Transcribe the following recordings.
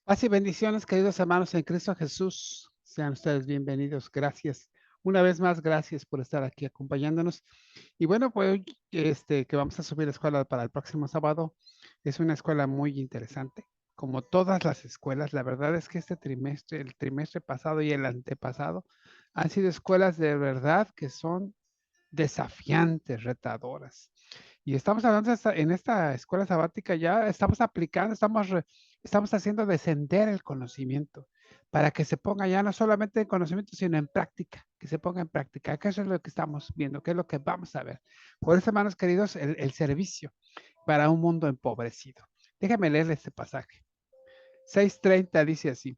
Paz y bendiciones, queridos hermanos en Cristo Jesús. Sean ustedes bienvenidos. Gracias. Una vez más, gracias por estar aquí acompañándonos. Y bueno, pues hoy, que vamos a subir la escuela para el próximo sábado. Es una escuela muy interesante. Como todas las escuelas, la verdad es que este trimestre, el trimestre pasado y el antepasado, han sido escuelas de verdad que son desafiantes, retadoras. Y estamos hablando en esta escuela sabática, ya estamos aplicando, estamos haciendo descender el conocimiento para que se ponga ya no solamente en conocimiento, sino en práctica, que se ponga en práctica, que eso es lo que estamos viendo, que es lo que vamos a ver. Por eso, hermanos queridos, el servicio para un mundo empobrecido. Déjame leer este pasaje. 6:30 dice así: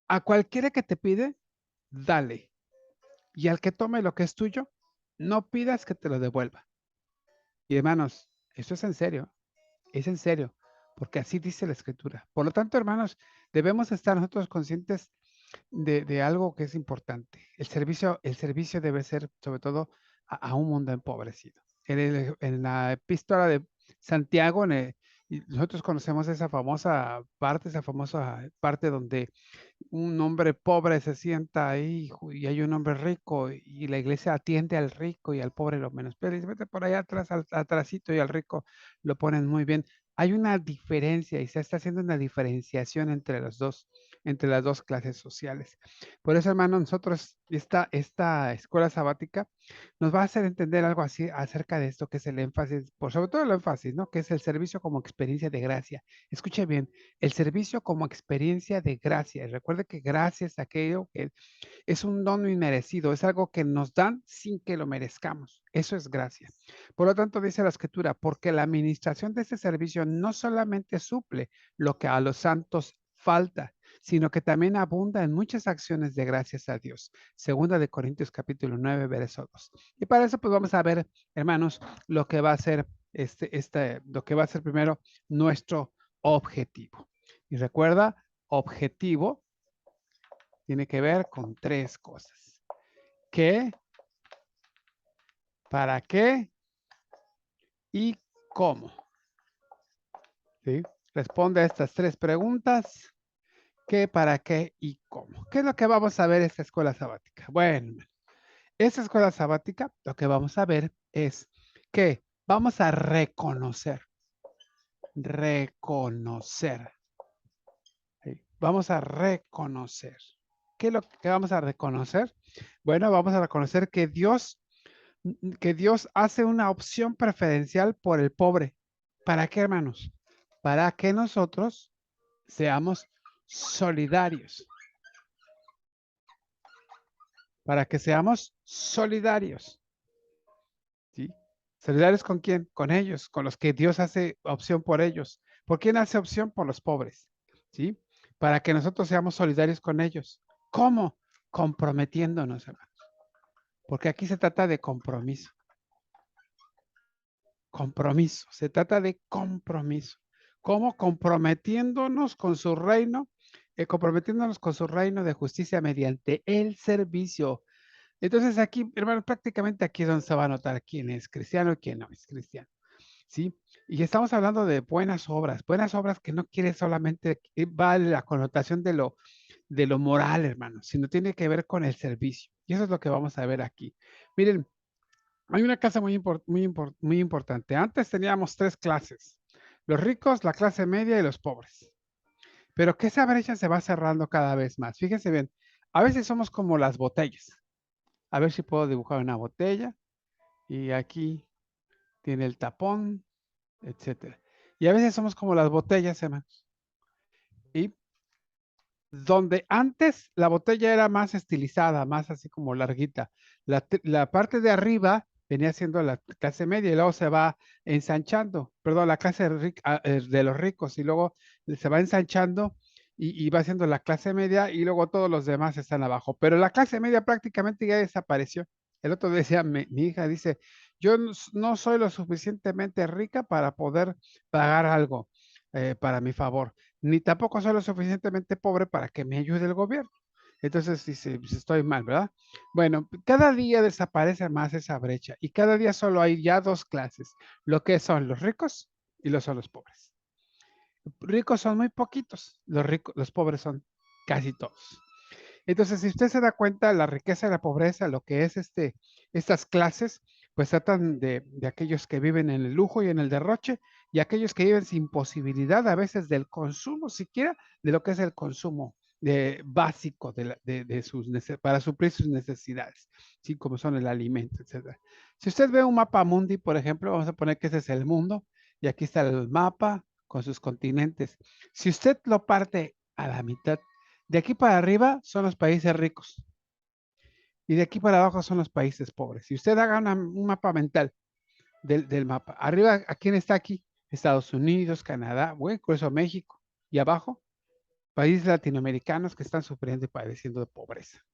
a cualquiera que te pide, dale, y al que tome lo que es tuyo, no pidas que te lo devuelva. Y hermanos, esto es en serio, porque así dice la escritura. Por lo tanto, hermanos, debemos estar nosotros conscientes de algo que es importante. El servicio debe ser sobre todo a un mundo empobrecido. En la epístola de Santiago, y nosotros conocemos esa famosa parte donde un hombre pobre se sienta ahí y hay un hombre rico y la iglesia atiende al rico y al pobre lo menosprecia. Y dice, vete por allá atrás, atrásito, y al rico lo ponen muy bien. Hay una diferencia y se está haciendo una diferenciación entre las dos clases sociales. Por eso, hermano, nosotros, esta escuela sabática nos va a hacer entender algo así acerca de esto, que es el énfasis, por sobre todo el énfasis, ¿no? Que es el servicio como experiencia de gracia. Escuche bien, el servicio como experiencia de gracia. Y recuerde que gracia es aquello que es un don inmerecido, es algo que nos dan sin que lo merezcamos. Eso es gracia. Por lo tanto, dice la escritura, porque la administración de este servicio no solamente suple lo que a los santos falta, sino que también abunda en muchas acciones de gracias a Dios. Segunda de Corintios capítulo 9, verso 2. Y para eso pues vamos a ver, hermanos, lo que va a ser lo que va a ser primero nuestro objetivo. Y recuerda, objetivo tiene que ver con tres cosas. ¿Qué? ¿Para qué? ¿Y cómo? ¿Sí? Responde a estas tres preguntas. ¿Qué, para qué y cómo? ¿Qué es lo que vamos a ver en esta escuela sabática? Bueno, esta escuela sabática lo que vamos a ver es que vamos a reconocer. Reconocer. ¿Sí? Vamos a reconocer. ¿Qué es lo que vamos a reconocer? Bueno, vamos a reconocer que Dios hace una opción preferencial por el pobre. ¿Para qué, hermanos? Para que nosotros seamos solidarios. Para que seamos solidarios. ¿Sí? ¿Solidarios con quién? Con ellos, con los que Dios hace opción por ellos. ¿Por quién hace opción? Por los pobres. ¿Sí? Para que nosotros seamos solidarios con ellos. ¿Cómo? Comprometiéndonos, hermanos. Porque aquí se trata de compromiso. Compromiso. Se trata de compromiso. ¿Cómo? Comprometiéndonos con su reino, comprometiéndonos con su reino de justicia mediante el servicio. Entonces aquí, hermanos, prácticamente aquí es donde se va a notar quién es cristiano y quién no es cristiano. ¿Sí? Y estamos hablando de buenas obras que no quiere solamente, va en la connotación de lo moral, hermanos, sino tiene que ver con el servicio. Y eso es lo que vamos a ver aquí. Miren, hay una cosa muy importante. Antes teníamos tres clases: los ricos, la clase media y los pobres. Pero que esa brecha se va cerrando cada vez más. Fíjense bien, a veces somos como las botellas. A ver si puedo dibujar una botella y aquí tiene el tapón, etcétera. Y a veces somos como las botellas, hermanos. Y donde antes la botella era más estilizada, más así como larguita, la parte de arriba venía siendo la clase media y luego se va ensanchando, perdón, la clase de los ricos y luego se va ensanchando y va siendo la clase media y luego todos los demás están abajo. Pero la clase media prácticamente ya desapareció. El otro decía, mi hija dice, yo no soy lo suficientemente rica para poder pagar algo para mi favor, ni tampoco soy lo suficientemente pobre para que me ayude el gobierno. Entonces dice, pues estoy mal, ¿verdad? Bueno, cada día desaparece más esa brecha y cada día solo hay ya dos clases, lo que son los ricos y lo son los pobres. Ricos son muy poquitos, los pobres son casi todos. Entonces, si usted se da cuenta, la riqueza y la pobreza, lo que es estas clases, pues tratan de aquellos que viven en el lujo y en el derroche, y aquellos que viven sin posibilidad a veces del consumo, siquiera de lo que es el consumo básico para suplir sus necesidades, ¿sí? Como son el alimento, etcétera. Si usted ve un mapa mundi, por ejemplo, vamos a poner que ese es el mundo, y aquí está el mapa con sus continentes. Si usted lo parte a la mitad, de aquí para arriba son los países ricos y de aquí para abajo son los países pobres. Si usted haga un mapa mental del mapa, arriba, ¿a quién está aquí? Estados Unidos, Canadá, bueno, incluso México. Y abajo, países latinoamericanos que están sufriendo y padeciendo de pobreza.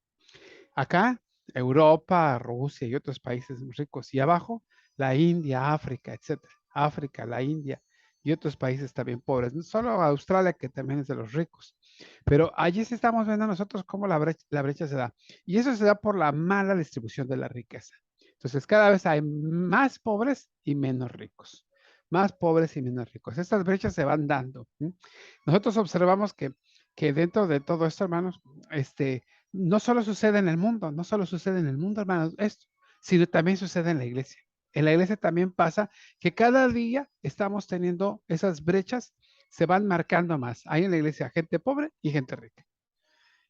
Acá, Europa, Rusia y otros países ricos. Y abajo, la India, África, etcétera. África, la India y otros países también pobres. No solo Australia, que también es de los ricos. Pero allí sí estamos viendo nosotros cómo la brecha se da. Y eso se da por la mala distribución de la riqueza. Entonces, cada vez hay más pobres y menos ricos. Más pobres y menos ricos. Estas brechas se van dando. Nosotros observamos que dentro de todo esto, hermanos, no solo sucede en el mundo, no solo sucede en el mundo, hermanos, esto, sino también sucede en la iglesia. En la iglesia también pasa que cada día estamos teniendo esas brechas, se van marcando más. Hay en la iglesia gente pobre y gente rica.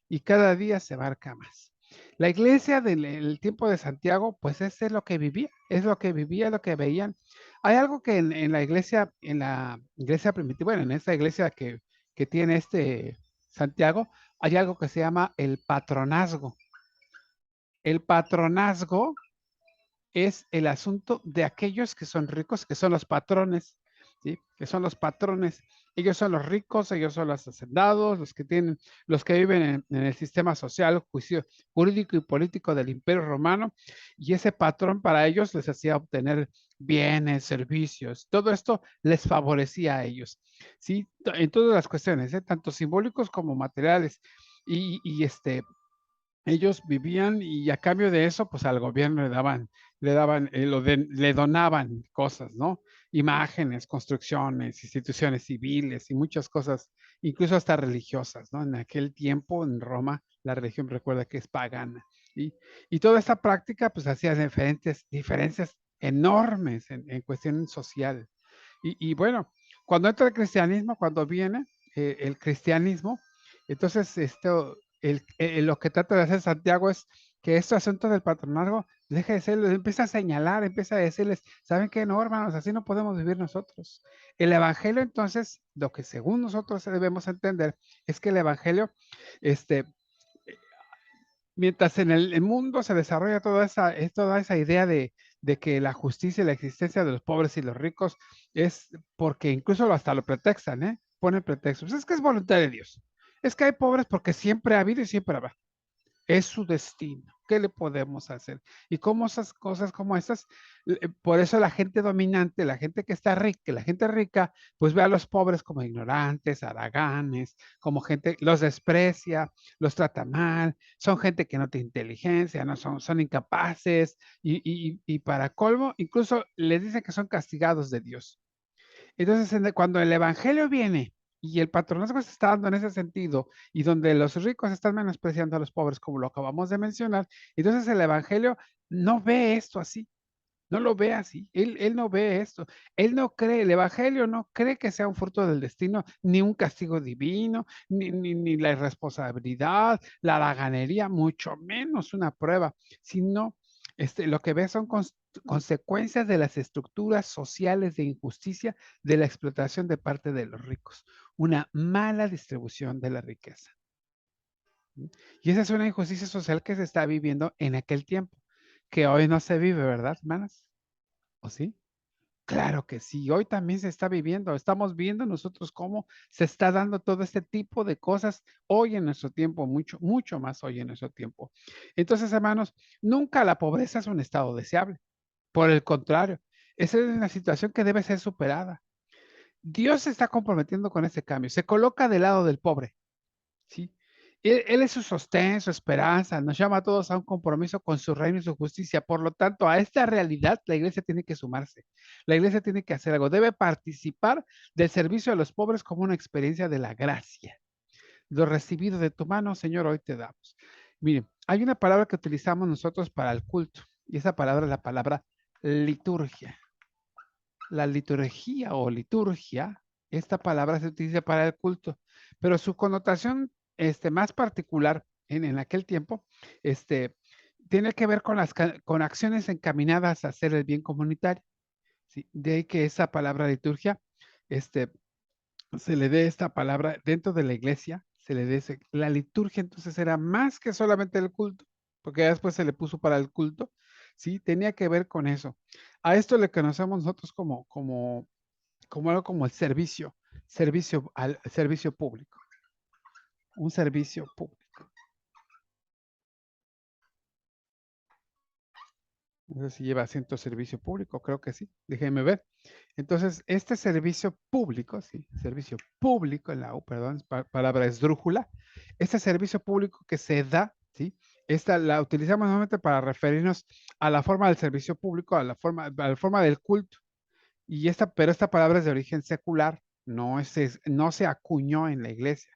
Y cada día se marca más. La iglesia del tiempo de Santiago, pues es lo que vivía, es lo que vivía, lo que veían. Hay algo que en la iglesia primitiva, bueno, en esta iglesia que tiene Santiago, hay algo que se llama el patronazgo. El patronazgo es el asunto de aquellos que son ricos, que son los patrones, ¿sí? Que son los patrones. Ellos son los ricos, ellos son los hacendados, los que viven en el sistema social, jurídico y político del Imperio Romano, y ese patrón para ellos les hacía obtener bienes, servicios, todo esto les favorecía a ellos, ¿sí? En todas las cuestiones, tanto simbólicos como materiales. Y ellos vivían y a cambio de eso, pues al gobierno le donaban cosas, ¿no? Imágenes, construcciones, instituciones civiles y muchas cosas, incluso hasta religiosas, ¿no? En aquel tiempo en Roma, la religión recuerda que es pagana. Y, y toda esta práctica, pues hacía diferencias enormes en cuestión social. Y bueno, cuando entra el cristianismo, cuando viene el cristianismo, entonces lo que trata de hacer Santiago es que este asunto del patronazgo deje de ser, empieza a señalar, empieza a decirles, ¿saben qué? No, hermanos, así no podemos vivir nosotros. El evangelio, entonces, lo que según nosotros debemos entender es que el evangelio, este, mientras en el mundo se desarrolla toda esa idea de que la justicia y la existencia de los pobres y los ricos es porque incluso hasta lo pretextan, ¿eh? Ponen pretextos. Es que es voluntad de Dios. Es que hay pobres porque siempre ha habido y siempre habrá. Es su destino. ¿Qué le podemos hacer? Y como esas cosas como estas, por eso la gente dominante, la gente que está rica, la gente rica, pues ve a los pobres como ignorantes, haraganes, como gente, los desprecia, los trata mal, son gente que no tiene inteligencia, no son incapaces, y para colmo, incluso les dicen que son castigados de Dios. Entonces, cuando el evangelio viene y el patronazgo se está dando en ese sentido, y donde los ricos están menospreciando a los pobres, como lo acabamos de mencionar, entonces el evangelio no ve esto así, no lo ve así, él no ve esto, él no cree, el evangelio no cree que sea un fruto del destino, ni un castigo divino, ni la irresponsabilidad, la laganería, mucho menos una prueba, sino lo que ve son consecuencias de las estructuras sociales de injusticia de la explotación de parte de los ricos, una mala distribución de la riqueza. Y esa es una injusticia social que se está viviendo en aquel tiempo, que hoy no se vive, ¿verdad, hermanas? ¿O sí? Claro que sí, hoy también se está viviendo, estamos viendo nosotros cómo se está dando todo este tipo de cosas hoy en nuestro tiempo, mucho, mucho más hoy en nuestro tiempo. Entonces, hermanos, nunca la pobreza es un estado deseable. Por el contrario, esa es una situación que debe ser superada. Dios se está comprometiendo con ese cambio, se coloca del lado del pobre, ¿sí? Él es su sostén, su esperanza, nos llama a todos a un compromiso con su reino y su justicia. Por lo tanto, a esta realidad la iglesia tiene que sumarse. La iglesia tiene que hacer algo. Debe participar del servicio a los pobres como una experiencia de la gracia. Lo recibido de tu mano, Señor, hoy te damos. Miren, hay una palabra que utilizamos nosotros para el culto y esa palabra es la palabra liturgia. La liturgia o liturgia, esta palabra se utiliza para el culto, pero su connotación más particular en aquel tiempo tiene que ver con acciones encaminadas a hacer el bien comunitario. ¿Sí? De ahí que esa palabra liturgia este, se le dé esta palabra dentro de la iglesia, se le dé la liturgia, entonces era más que solamente el culto, porque ya después se le puso para el culto, ¿sí? Tenía que ver con eso. A esto le conocemos nosotros como algo como el servicio público, un servicio público. No sé si lleva acento servicio público, creo que sí, déjenme ver. Entonces, este servicio público, sí, servicio público en la U, perdón, palabra esdrújula, este servicio público que se da, ¿sí? Esta la utilizamos normalmente para referirnos a la forma del servicio público, a la forma del culto. Pero esta palabra es de origen secular, no se acuñó en la iglesia.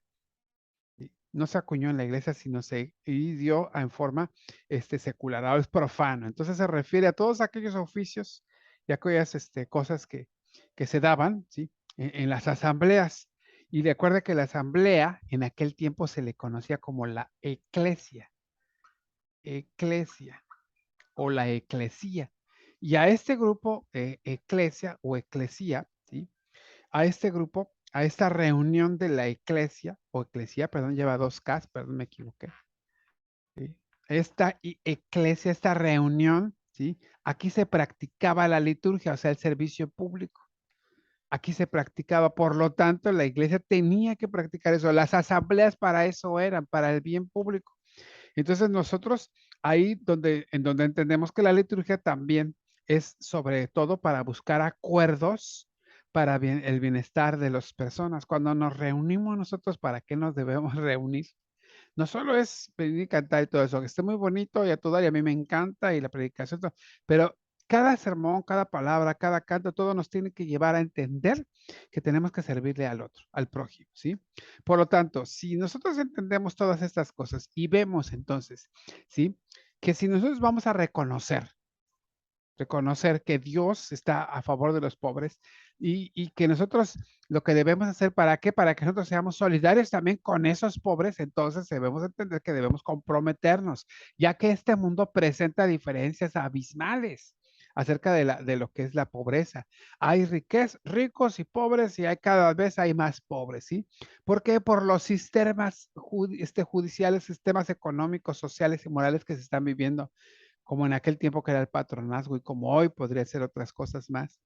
¿Sí? No se acuñó en la iglesia, sino se dio en forma secular, ahora es profano. Entonces se refiere a todos aquellos oficios y aquellas cosas que se daban, ¿sí? En las asambleas. Y recuerda que la asamblea en aquel tiempo se le conocía como la eclesia o la eclesía. Y a este grupo, eclesia o eclesía, ¿sí? A este grupo, a esta reunión de la eclesia, o eclesía, perdón, lleva dos Ks, perdón, me equivoqué. ¿Sí? Esta eclesia, esta reunión, ¿sí? Aquí se practicaba la liturgia, o sea, el servicio público. Aquí se practicaba, por lo tanto, la iglesia tenía que practicar eso. Las asambleas para eso eran, para el bien público. Entonces nosotros ahí en donde entendemos que la liturgia también es sobre todo para buscar acuerdos para el bienestar de las personas. Cuando nos reunimos nosotros, ¿para qué nos debemos reunir? No solo es venir y cantar y todo eso, que esté muy bonito y a todo, y a mí me encanta y la predicación, todo, pero cada sermón, cada palabra, cada canto, todo nos tiene que llevar a entender que tenemos que servirle al otro, al prójimo, ¿sí? Por lo tanto, si nosotros entendemos todas estas cosas y vemos entonces, ¿sí? Que si nosotros vamos a reconocer que Dios está a favor de los pobres y que nosotros lo que debemos hacer, ¿para qué? Para que nosotros seamos solidarios también con esos pobres, entonces debemos entender que debemos comprometernos, ya que este mundo presenta diferencias abismales acerca de lo que es la pobreza. Hay ricos y pobres y cada vez hay más pobres, ¿sí? ¿Por qué? Por los sistemas judiciales, sistemas económicos, sociales y morales que se están viviendo como en aquel tiempo que era el patronazgo y como hoy podría ser otras cosas más.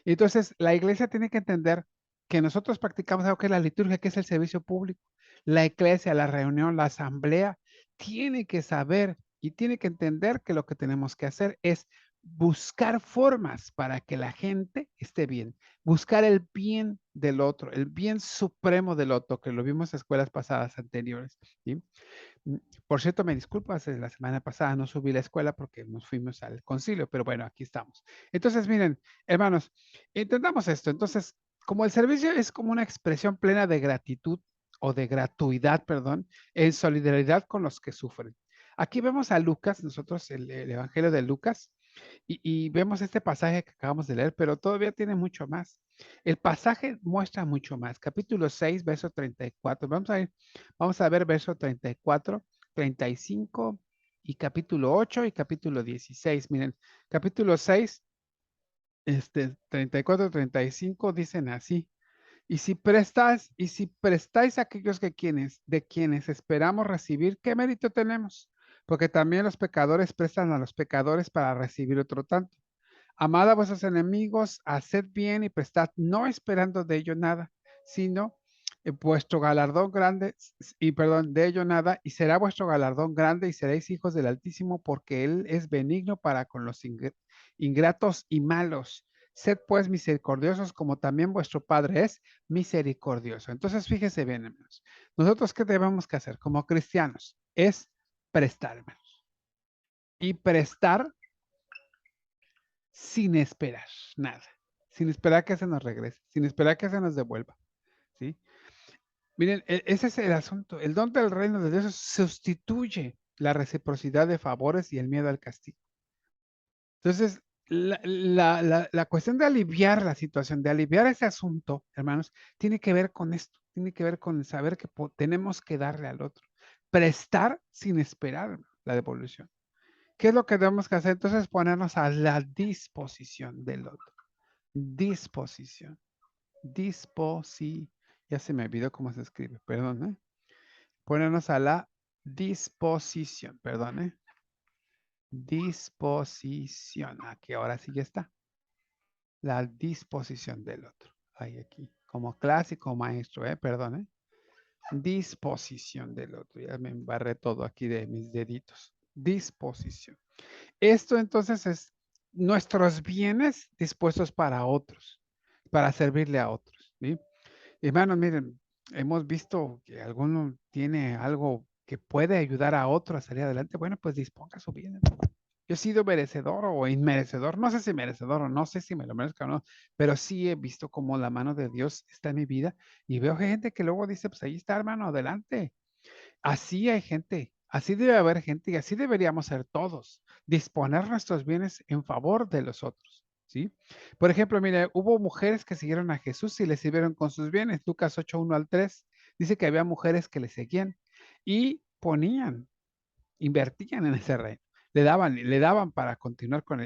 Y entonces, la iglesia tiene que entender que nosotros practicamos algo que es la liturgia, que es el servicio público. La iglesia, la reunión, la asamblea, tiene que saber y tiene que entender que lo que tenemos que hacer es buscar formas para que la gente esté bien, buscar el bien del otro, el bien supremo del otro, que lo vimos en escuelas pasadas anteriores. ¿Sí? Por cierto, me disculpas, la semana pasada no subí la escuela porque nos fuimos al concilio, pero bueno, aquí estamos. Entonces, miren, hermanos, entendamos esto. Entonces, como el servicio es como una expresión plena de gratitud o de gratuidad, perdón, en solidaridad con los que sufren. Aquí vemos a Lucas, nosotros el Evangelio de Lucas, y vemos este pasaje que acabamos de leer, pero todavía tiene mucho más. El pasaje muestra mucho más. Capítulo 6, verso 34. Vamos a ver verso 34, 35 y capítulo 8 y capítulo 16. Miren, capítulo 6, 34, 35 dicen así. Y si prestáis a aquellos de quienes esperamos recibir, ¿qué mérito tenemos? Porque también los pecadores prestan a los pecadores para recibir otro tanto. Amad a vuestros enemigos, haced bien y prestad, no esperando de ello nada, sino vuestro galardón grande, de ello nada, y será vuestro galardón grande y seréis hijos del Altísimo, porque Él es benigno para con los ingratos y malos. Sed pues misericordiosos como también vuestro Padre es misericordioso. Entonces, fíjese bien, hermanos. Nosotros, ¿qué debemos que hacer como cristianos? Es prestar, hermanos. Y prestar sin esperar nada. Sin esperar que se nos regrese, sin esperar que se nos devuelva, ¿sí? Miren, ese es el asunto. El don del reino de Dios sustituye la reciprocidad de favores y el miedo al castigo. Entonces, la cuestión de aliviar la situación, de aliviar ese asunto, hermanos, tiene que ver con esto, tiene que ver con saber que tenemos que darle al otro, prestar sin esperar la devolución. ¿Qué es lo que tenemos que hacer? Entonces, ponernos a la disposición del otro. Disposición. Ya se me olvidó cómo se escribe, perdón, ¿eh? Ponernos a la disposición, perdón, ¿eh? Disposición. Aquí ahora sí ya está. La disposición del otro. Ahí aquí. Como clásico maestro, perdón, disposición del otro. Ya me embarré todo aquí de mis deditos. Disposición. Esto entonces es nuestros bienes dispuestos para otros, para servirle a otros, ¿sí? Hermanos, miren, hemos visto que alguno tiene algo que puede ayudar a otro a salir adelante. Bueno, pues disponga su bien. Yo he sido merecedor o inmerecedor, no sé si merecedor o no sé si me lo merezco o no, pero sí he visto cómo la mano de Dios está en mi vida y veo gente que luego dice, pues ahí está, hermano, adelante. Así hay gente, así debe haber gente y así deberíamos ser todos, disponer nuestros bienes en favor de los otros, ¿sí? Por ejemplo, mire, hubo mujeres que siguieron a Jesús y le sirvieron con sus bienes. Lucas 8:1 al 3 dice que había mujeres que le seguían y ponían, invertían en ese reino. Le daban para continuar con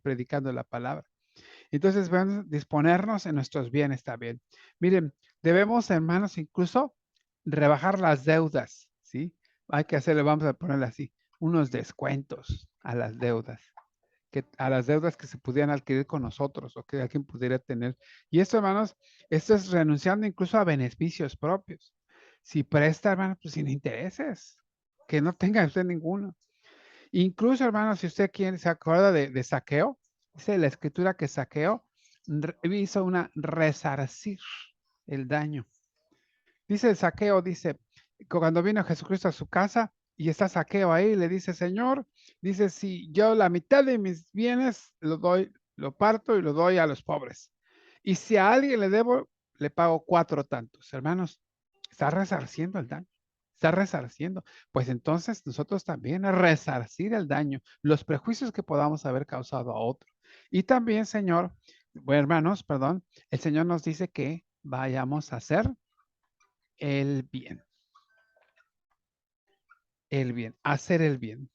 predicando la palabra. Entonces, vamos a disponernos en nuestros bienes también. Miren, debemos, hermanos, incluso rebajar las deudas, ¿sí? Hay que hacerle, vamos a ponerle así, unos descuentos a las deudas, a las deudas que se pudieran adquirir con nosotros o que alguien pudiera tener. Y esto, hermanos, esto es renunciando incluso a beneficios propios. Si presta, hermano, pues sin intereses, que no tenga usted ninguno. Incluso, hermano, si usted se acuerda de Saqueo, dice la escritura que Saqueo hizo una resarcir el daño. Dice el Saqueo, dice, cuando vino Jesucristo a su casa y está Saqueo ahí, le dice, Señor, dice, si yo la mitad de mis bienes lo doy, lo parto y lo doy a los pobres. Y si a alguien le debo, le pago 4 tantos. Hermanos, está resarciendo el daño. Está resarciendo. Pues entonces nosotros también a resarcir el daño, los prejuicios que podamos haber causado a otro. Y también, Señor, bueno, hermanos, perdón, el Señor nos dice que vayamos a hacer el bien. El bien, hacer el bien.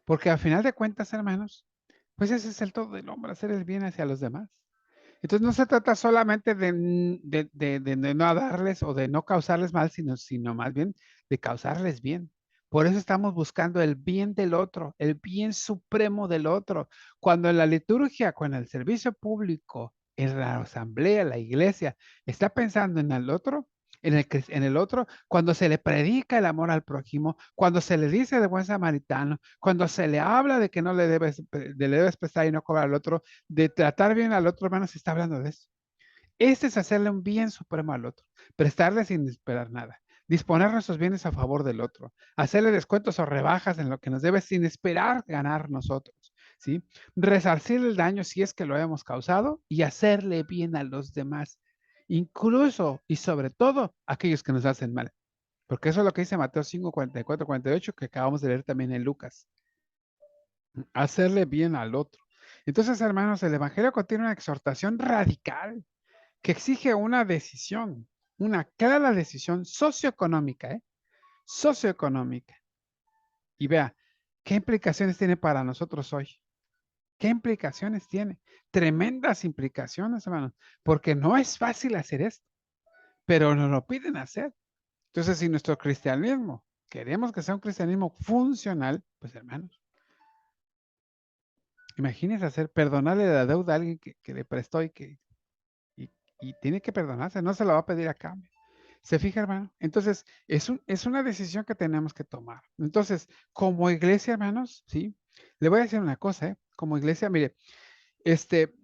Porque al final de cuentas, hermanos, pues ese es el todo del hombre, hacer el bien hacia los demás. Entonces no se trata solamente de no darles o de no causarles mal, sino más bien de causarles bien. Por eso estamos buscando el bien del otro, el bien supremo del otro. Cuando en la liturgia, cuando el servicio público, en la asamblea, la iglesia, está pensando en el otro, en el otro, cuando se le predica el amor al prójimo, cuando se le dice de buen samaritano, cuando se le habla de que no le debes prestar y no cobrar al otro, de tratar bien al otro hermano, se está hablando de eso. Este es hacerle un bien supremo al otro, prestarle sin esperar nada, disponer nuestros bienes a favor del otro, hacerle descuentos o rebajas en lo que nos debe sin esperar ganar nosotros, ¿sí? Resarcir el daño si es que lo hemos causado y hacerle bien a los demás, incluso y sobre todo a aquellos que nos hacen mal. Porque eso es lo que dice Mateo 5, 44, 48, que acabamos de leer también en Lucas. Hacerle bien al otro. Entonces, hermanos, el Evangelio contiene una exhortación radical que exige una decisión, una clara decisión socioeconómica, socioeconómica. Y vea, ¿qué implicaciones tiene para nosotros hoy? ¿Qué implicaciones tiene? Tremendas implicaciones, hermanos, porque no es fácil hacer esto, pero nos lo piden hacer. Entonces, si nuestro cristianismo queremos que sea un cristianismo funcional, pues hermanos, imagínense perdonarle la deuda a alguien que le prestó y, y tiene que perdonarse, no se la va a pedir a cambio. ¿Se fija, hermano? Entonces, es una decisión que tenemos que tomar. Entonces, como iglesia, hermanos, ¿sí? Le voy a decir una cosa, ¿eh? Como iglesia, mire, este,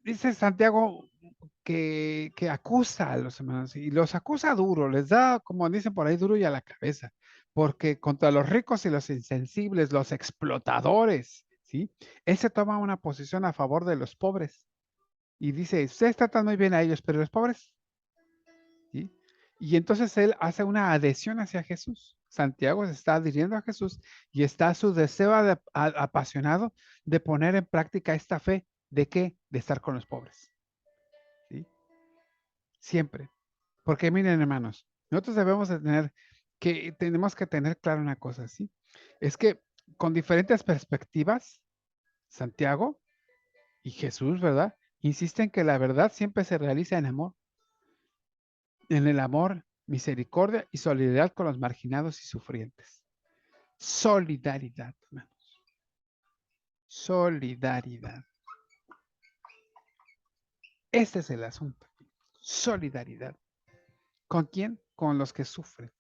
dice Santiago que acusa a los hermanos y los acusa duro, les da, como dicen por ahí, duro y a la cabeza, porque contra los ricos y los insensibles, los explotadores, ¿sí? Él se toma una posición a favor de los pobres y dice, ustedes tratan muy bien a ellos, pero los pobres, ¿sí? Y entonces él hace una adhesión hacia Jesús. Santiago se está adhiriendo a Jesús y está su deseo apasionado de poner en práctica esta fe. ¿De qué? De estar con los pobres. ¿Sí? Siempre. Porque miren, hermanos, nosotros debemos de tenemos que tener claro una cosa, ¿sí? Es que con diferentes perspectivas, Santiago y Jesús, ¿verdad? Insisten que la verdad siempre se realiza en amor, en el amor, misericordia y solidaridad con los marginados y sufrientes. Solidaridad, hermanos. Solidaridad. Este es el asunto. Solidaridad. ¿Con quién? Con los que sufren.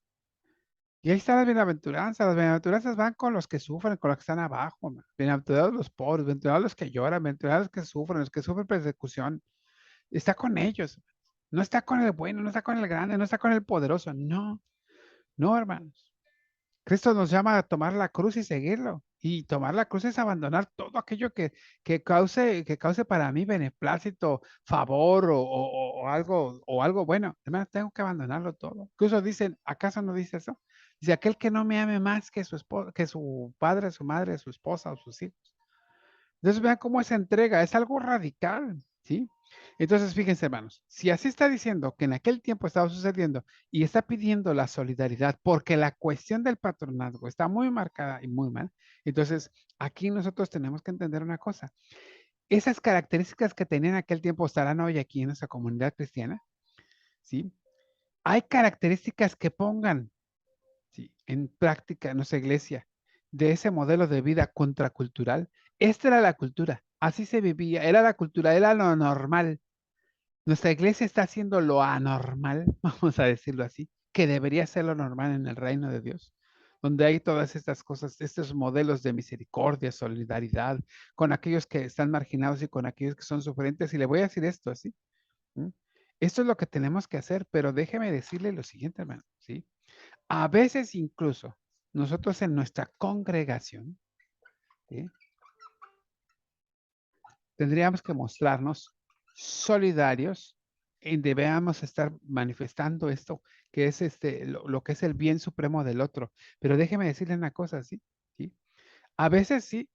Y ahí están las bienaventuranzas. Las bienaventuranzas van con los que sufren, con los que están abajo. Man. Bienaventurados los pobres, bienaventurados los que lloran, bienaventurados los que sufren persecución. Está con ellos. No está con el bueno, no está con el grande, no está con el poderoso. No, no, hermanos. Cristo nos llama a tomar la cruz y seguirlo. Y tomar la cruz es abandonar todo aquello que cause para mí beneplácito, favor o algo bueno. Además, tengo que abandonarlo todo. Incluso dicen, ¿acaso no dice eso? Dice, aquel que no me ame más que su esposa, que su padre, su madre, su esposa o sus hijos. Entonces vean cómo es entrega, es algo radical, ¿sí? Entonces fíjense, hermanos, si así está diciendo que en aquel tiempo estaba sucediendo y está pidiendo la solidaridad porque la cuestión del patronazgo está muy marcada y muy mal, entonces aquí nosotros tenemos que entender una cosa. Esas características que tenían en aquel tiempo estarán hoy aquí en nuestra comunidad cristiana, ¿sí? Hay características que pongan, ¿sí?, en práctica en nuestra iglesia de ese modelo de vida contracultural. Esta era la cultura, así se vivía, era la cultura, era lo normal. Nuestra iglesia está haciendo lo anormal, vamos a decirlo así, que debería ser lo normal en el reino de Dios, donde hay todas estas cosas, estos modelos de misericordia, solidaridad con aquellos que están marginados y con aquellos que son sufrientes. Y le voy a decir esto así. ¿Mm? Esto es lo que tenemos que hacer, pero déjeme decirle lo siguiente, hermano, ¿sí? A veces incluso nosotros en nuestra congregación, ¿sí?, tendríamos que mostrarnos solidarios y debemos estar manifestando esto, que es lo que es el bien supremo del otro. Pero déjeme decirle una cosa, ¿sí? ¿Sí? A veces sí,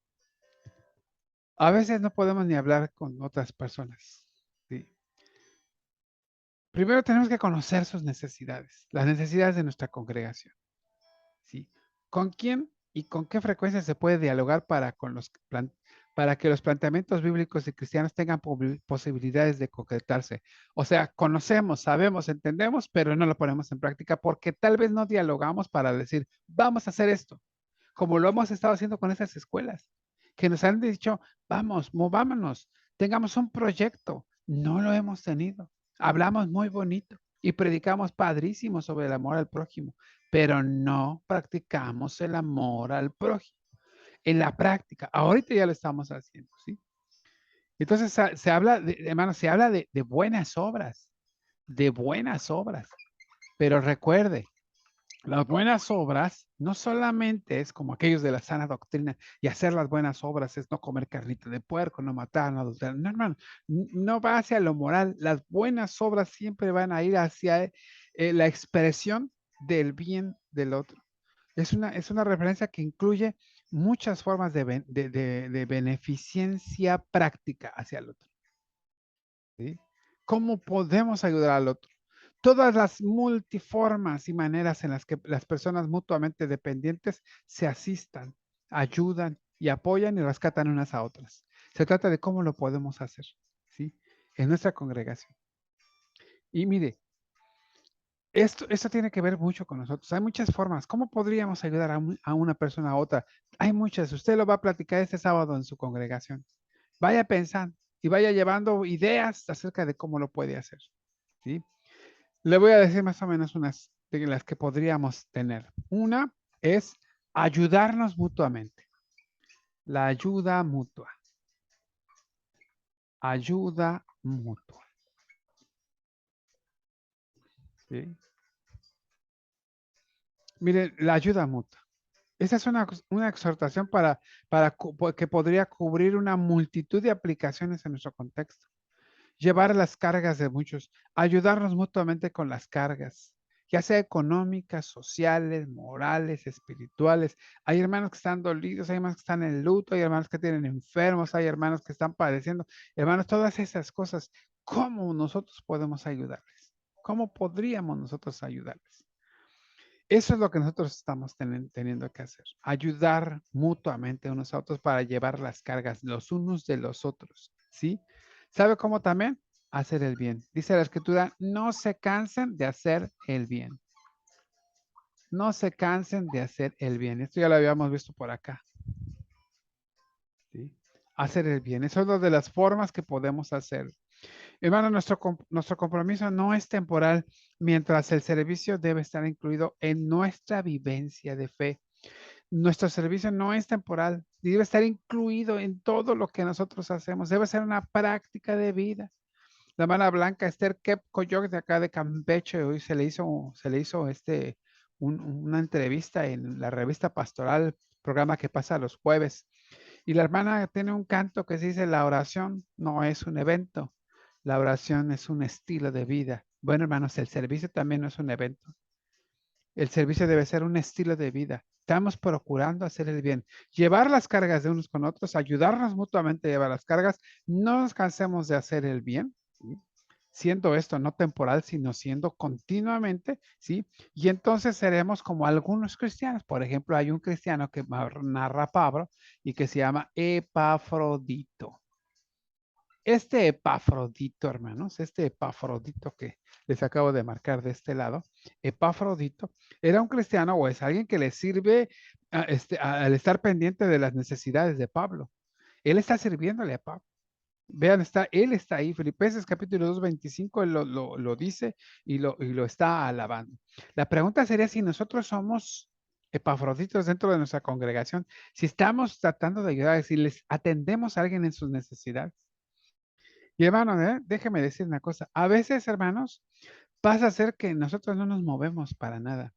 a veces no podemos ni hablar con otras personas, ¿sí? Primero tenemos que conocer sus necesidades, las necesidades de nuestra congregación. ¿Sí? ¿Con quién y con qué frecuencia se puede dialogar para que los planteamientos bíblicos y cristianos tengan posibilidades de concretarse? O sea, conocemos, sabemos, entendemos, pero no lo ponemos en práctica porque tal vez no dialogamos para decir, vamos a hacer esto, como lo hemos estado haciendo con esas escuelas, que nos han dicho, vamos, movámonos, tengamos un proyecto. No lo hemos tenido. Hablamos muy bonito y predicamos padrísimo sobre el amor al prójimo, pero no practicamos el amor al prójimo en la práctica. Ahorita ya lo estamos haciendo, ¿sí? Entonces se habla, hermanos, se habla de buenas obras, pero recuerde, las buenas obras no solamente es como aquellos de la sana doctrina y hacer las buenas obras es no comer carnita de puerco, no matar, no adulterar. No, hermano, no va hacia lo moral. Las buenas obras siempre van a ir hacia la expresión del bien del otro. Es una referencia que incluye muchas formas de beneficencia práctica hacia el otro. ¿Sí? ¿Cómo podemos ayudar al otro? Todas las multiformas y maneras en las que las personas mutuamente dependientes se asistan, ayudan y apoyan y rescatan unas a otras. Se trata de cómo lo podemos hacer, ¿sí? En nuestra congregación. Y mire, esto tiene que ver mucho con nosotros. Hay muchas formas. ¿Cómo podríamos ayudar a una persona a otra? Hay muchas. Usted lo va a platicar este sábado en su congregación. Vaya pensando y vaya llevando ideas acerca de cómo lo puede hacer, ¿sí? Le voy a decir más o menos unas de las que podríamos tener. Una es ayudarnos mutuamente. La ayuda mutua. ayuda mutua. ¿Sí? Miren, la ayuda mutua. Esa es una exhortación que podría cubrir una multitud de aplicaciones en nuestro contexto. Llevar las cargas de muchos, ayudarnos mutuamente con las cargas, ya sea económicas, sociales, morales, espirituales. Hay hermanos que están dolidos, hay hermanos que están en luto, hay hermanos que tienen enfermos, hay hermanos que están padeciendo. Hermanos, todas esas cosas, ¿cómo nosotros podemos ayudarles? ¿Cómo podríamos nosotros ayudarles? Eso es lo que nosotros estamos teniendo que hacer, ayudar mutuamente unos a otros para llevar las cargas los unos de los otros, ¿sí? ¿Sabe cómo también? Hacer el bien. Dice la escritura, no se cansen de hacer el bien. No se cansen de hacer el bien. Esto ya lo habíamos visto por acá, ¿sí? Hacer el bien. Eso es una de las formas que podemos hacer. Hermano, nuestro compromiso no es temporal, mientras el servicio debe estar incluido en nuestra vivencia de fe. Nuestro servicio no es temporal, debe estar incluido en todo lo que nosotros hacemos, debe ser una práctica de vida. La hermana Blanca Esther Kep Coyoc de acá de Campeche, hoy se le hizo una entrevista en la revista Pastoral, programa que pasa los jueves. Y la hermana tiene un canto que se dice, la oración no es un evento, la oración es un estilo de vida. Bueno, hermanos, el servicio también no es un evento. El servicio debe ser un estilo de vida. Estamos procurando hacer el bien, llevar las cargas de unos con otros, ayudarnos mutuamente a llevar las cargas. No nos cansemos de hacer el bien, ¿sí? Siendo esto no temporal, sino siendo continuamente, ¿sí? Y entonces seremos como algunos cristianos. Por ejemplo, hay un cristiano que narra Pablo y que se llama Epafrodito. Este Epafrodito, hermanos, este Epafrodito que les acabo de marcar de este lado, Epafrodito, era un cristiano o es alguien que le sirve al estar pendiente de las necesidades de Pablo. Él está sirviéndole a Pablo. Vean, él está ahí, Filipenses capítulo 2, 25, él lo dice y lo está alabando. La pregunta sería si nosotros somos epafroditos dentro de nuestra congregación, si estamos tratando de ayudar, si les atendemos a alguien en sus necesidades. Y hermano, déjeme decir una cosa. A veces, hermanos, pasa a ser que nosotros no nos movemos para nada.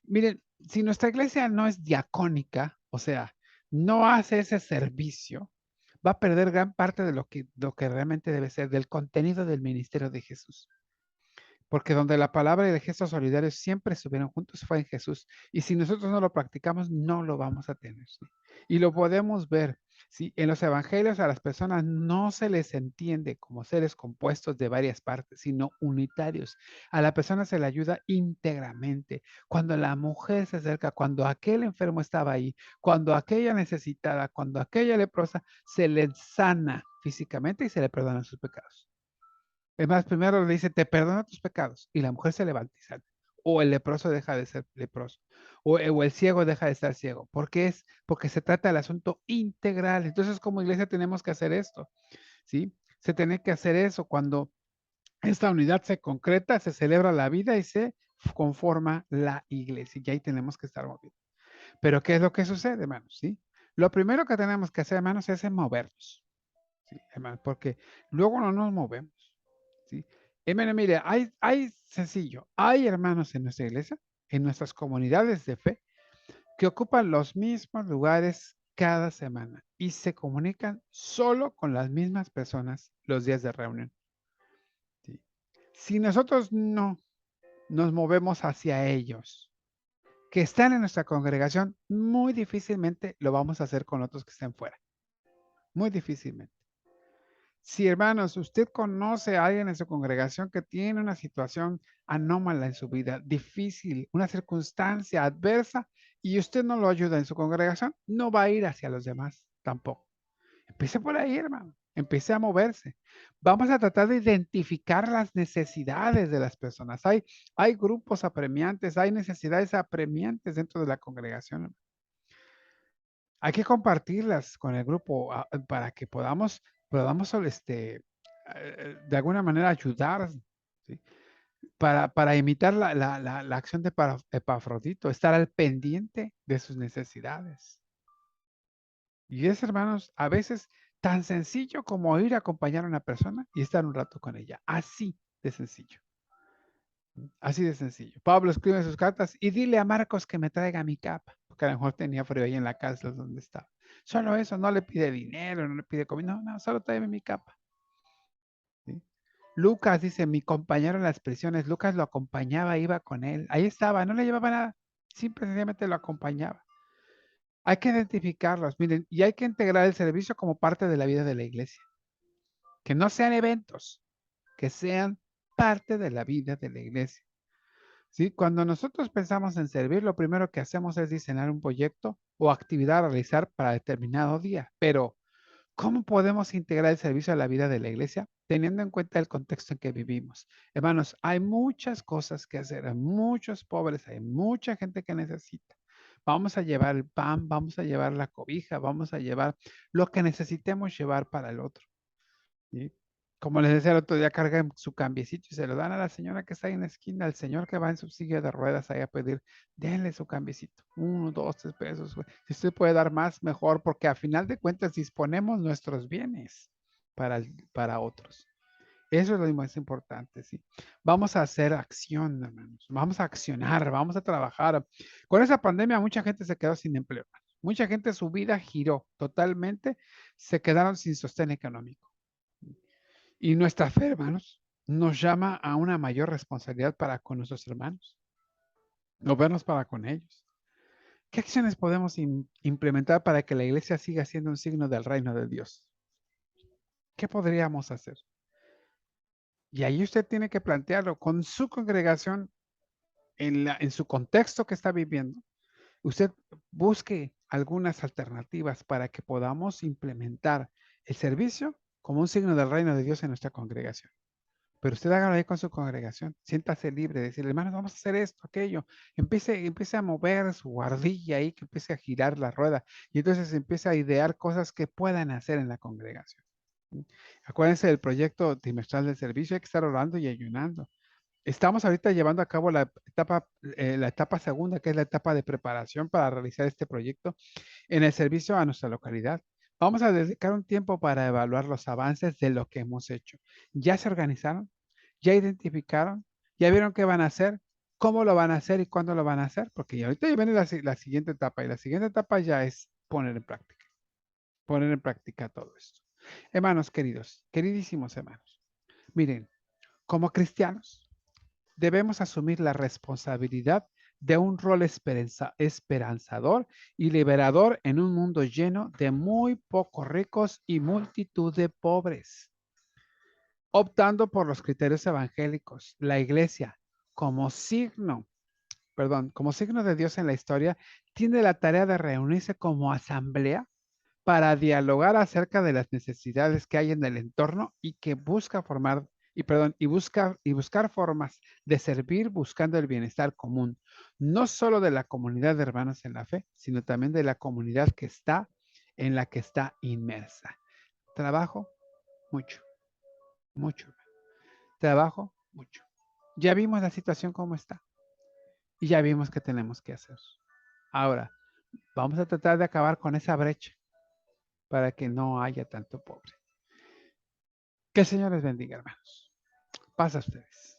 Miren, si nuestra iglesia no es diacónica, o sea, no hace ese servicio, va a perder gran parte de lo que realmente debe ser, del contenido del ministerio de Jesús. Porque donde la palabra y el gesto solidario siempre estuvieron juntos fue en Jesús. Y si nosotros no lo practicamos, no lo vamos a tener, ¿sí? Y lo podemos ver, ¿sí? En los evangelios a las personas no se les entiende como seres compuestos de varias partes, sino unitarios. A la persona se le ayuda íntegramente. Cuando la mujer se acerca, cuando aquel enfermo estaba ahí, cuando aquella necesitada, cuando aquella leprosa, se le sana físicamente y se le perdonan sus pecados. Es más, primero le dice, te perdono tus pecados. Y la mujer se levanta y sale. O el leproso deja de ser leproso. O el ciego deja de estar ciego. ¿Por qué es? Porque se trata del asunto integral. Entonces, como iglesia tenemos que hacer esto, ¿sí? Se tiene que hacer eso. Cuando esta unidad se concreta, se celebra la vida y se conforma la iglesia. Y ahí tenemos que estar moviendo. Pero ¿qué es lo que sucede, hermanos? ¿Sí? Lo primero que tenemos que hacer, hermanos, es movernos. ¿Sí, hermanos? Porque luego no nos movemos. ¿Sí? Hermano, mire, hay sencillo, hay hermanos en nuestra iglesia, en nuestras comunidades de fe, que ocupan los mismos lugares cada semana y se comunican solo con las mismas personas los días de reunión. ¿Sí? Si nosotros no nos movemos hacia ellos, que están en nuestra congregación, muy difícilmente lo vamos a hacer con otros que estén fuera. Muy difícilmente. Si, hermanos, usted conoce a alguien en su congregación que tiene una situación anómala en su vida, difícil, una circunstancia adversa, y usted no lo ayuda en su congregación, no va a ir hacia los demás tampoco. Empiece por ahí, hermano. Empiece a moverse. Vamos a tratar de identificar las necesidades de las personas. Hay grupos apremiantes, hay necesidades apremiantes dentro de la congregación. Hay que compartirlas con el grupo para que podamos de alguna manera ayudar, ¿sí? Para imitar la acción de Epafrodito, estar al pendiente de sus necesidades. Y es, hermanos, a veces Tan sencillo como ir a acompañar a una persona y estar un rato con ella. Así de sencillo. Así de sencillo. Pablo escribe en sus cartas y dile a Marcos que me traiga mi capa, porque a lo mejor tenía frío ahí en la casa donde estaba. Solo eso, no le pide dinero, no le pide comida, no, solo tráeme mi capa. ¿Sí? Lucas dice, mi compañero en las prisiones, Lucas lo acompañaba, iba con él, ahí estaba, no le llevaba nada, simplemente lo acompañaba. Hay que identificarlos, miren, y hay que integrar el servicio como parte de la vida de la iglesia. Que no sean eventos, que sean parte de la vida de la iglesia. ¿Sí? Cuando nosotros pensamos en servir, lo primero que hacemos es diseñar un proyecto o actividad a realizar para determinado día. Pero, ¿cómo podemos integrar el servicio a la vida de la iglesia teniendo en cuenta el contexto en que vivimos? Hermanos, hay muchas cosas que hacer, hay muchos pobres, hay mucha gente que necesita. Vamos a llevar el pan, vamos a llevar la cobija, vamos a llevar lo que necesitemos llevar para el otro. ¿Sí? Como les decía el otro día, cargan su cambiecito y se lo dan a la señora que está ahí en la esquina, al señor que va en su silla de ruedas ahí a pedir, denle su cambiecito, 1, 2, 3 pesos. Güey. Si usted puede dar más, mejor, porque a final de cuentas disponemos nuestros bienes para otros. Eso es lo más importante, ¿sí? Vamos a hacer acción, hermanos. Vamos a accionar, vamos a trabajar. Con esa pandemia mucha gente se quedó sin empleo. Mucha gente su vida giró totalmente, se quedaron sin sostén económico. Y nuestra fe, hermanos, nos llama a una mayor responsabilidad para con nuestros hermanos, no vernos para con ellos. ¿Qué acciones podemos implementar para que la iglesia siga siendo un signo del reino de Dios? ¿Qué podríamos hacer? Y ahí usted tiene que plantearlo con su congregación en su contexto que está viviendo. Usted busque algunas alternativas para que podamos implementar el servicio como un signo del reino de Dios en nuestra congregación. Pero usted hágalo ahí con su congregación. Siéntase libre de decirle, hermanos, vamos a hacer esto, aquello. Empiece a mover su ardilla ahí, que empiece a girar la rueda. Y entonces empieza a idear cosas que puedan hacer en la congregación. ¿Sí? Acuérdense del proyecto trimestral del servicio, hay que estar orando y ayunando. Estamos ahorita llevando a cabo la etapa segunda, que es la etapa de preparación para realizar este proyecto en el servicio a nuestra localidad. Vamos a dedicar un tiempo para evaluar los avances de lo que hemos hecho. ¿Ya se organizaron? ¿Ya identificaron? ¿Ya vieron qué van a hacer? ¿Cómo lo van a hacer y cuándo lo van a hacer? Porque ya ahorita ya viene la siguiente etapa y la siguiente etapa ya es poner en práctica todo esto. Hermanos queridos, queridísimos hermanos, miren, como cristianos debemos asumir la responsabilidad de un rol esperanzador y liberador en un mundo lleno de muy pocos ricos y multitud de pobres. Optando por los criterios evangélicos, la iglesia como signo, como signo de Dios en la historia, tiene la tarea de reunirse como asamblea para dialogar acerca de las necesidades que hay en el entorno y que busca formar y buscar formas de servir buscando el bienestar común, no solo de la comunidad de hermanos en la fe, sino también de la comunidad que está en la que está inmersa. Trabajo mucho, mucho. Trabajo mucho. Ya vimos la situación como está y ya vimos qué tenemos que hacer. Ahora, vamos a tratar de acabar con esa brecha para que no haya tanto pobre. Que el Señor les bendiga, hermanos. Paz a ustedes.